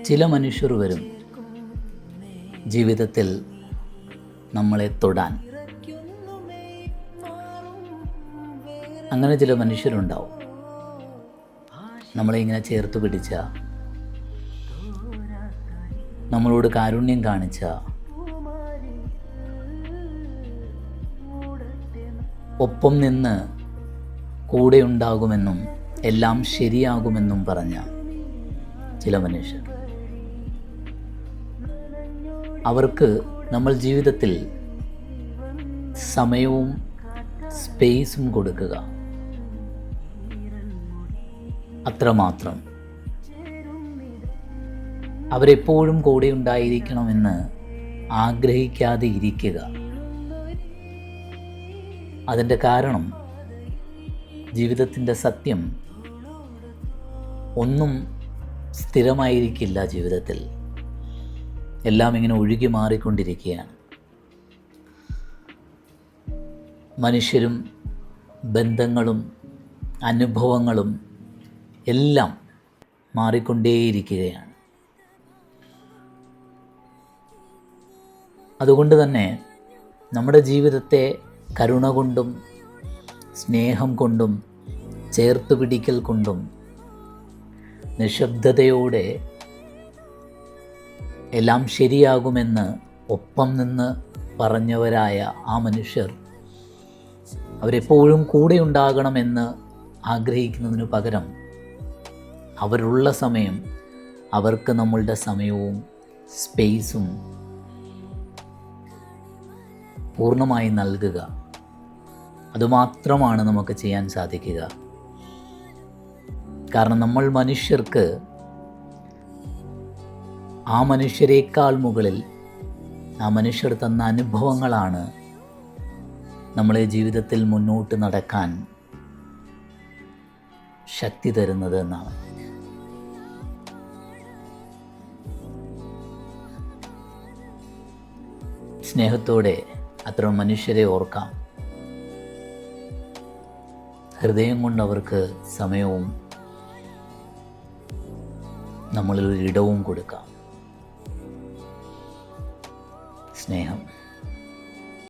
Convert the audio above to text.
ചില മനുഷ്യർ വരും ജീവിതത്തിൽ നമ്മളെ തൊടാൻ. അങ്ങനെ ചില മനുഷ്യരുണ്ടാവും നമ്മളെ ഇങ്ങനെ ചേർത്ത് പിടിച്ച, നമ്മളോട് കാരുണ്യം കാണിച്ച, ഒപ്പം നിന്ന് കൂടെ ഉണ്ടാകുമെന്നും എല്ലാം ശരിയാകുമെന്നും പറഞ്ഞ ചില മനുഷ്യർ. അവർക്ക് നമ്മൾ ജീവിതത്തിൽ സമയവും സ്പേസും കൊടുക്കുക, അത്രമാത്രം. അവരെപ്പോഴും കൂടെ ഉണ്ടായിരിക്കണമെന്ന് ആഗ്രഹിക്കാതെ ഇരിക്കുക. അതിൻ്റെ കാരണം ജീവിതത്തിൻ്റെ സത്യം, ഒന്നും സ്ഥിരമായിരിക്കില്ല ജീവിതത്തിൽ. എല്ലാം ഇങ്ങനെ ഒഴുകി മാറിക്കൊണ്ടിരിക്കുകയാണ്. മനുഷ്യരും ബന്ധങ്ങളും അനുഭവങ്ങളും എല്ലാം മാറിക്കൊണ്ടേയിരിക്കുകയാണ്. അതുകൊണ്ട് തന്നെ നമ്മുടെ ജീവിതത്തെ കരുണ കൊണ്ടും സ്നേഹം കൊണ്ടും ചേർത്ത് പിടിക്കൽ കൊണ്ടും നിശബ്ദതയോടെ എല്ലാം ശരിയാകുമെന്ന് ഒപ്പം നിന്ന് പറഞ്ഞവരായ ആ മനുഷ്യർ, അവരെപ്പോഴും കൂടെ ഉണ്ടാകണമെന്ന് ആഗ്രഹിക്കുന്നതിന് പകരം അവരുള്ള സമയം അവർക്ക് നമ്മളുടെ സമയവും സ്പേസും പൂർണ്ണമായി നൽകുക. അതുമാത്രമാണ് നമുക്ക് ചെയ്യാൻ സാധിക്കുക. കാരണം നമ്മൾ മനുഷ്യർക്ക് ആ മനുഷ്യരെക്കാൾ മുകളിൽ ആ മനുഷ്യർ തന്ന അനുഭവങ്ങളാണ് നമ്മളെ ജീവിതത്തിൽ മുന്നോട്ട് നടക്കാൻ ശക്തി തരുന്നത് എന്നാണ്. സ്നേഹത്തോടെ അത്തരം മനുഷ്യരെ ഓർക്കാം. ഹൃദയം കൊണ്ട് അവർക്ക് സമയവും നമ്മളിൽ ഇടവും കൊടുക്കാം. സ്നേഹം.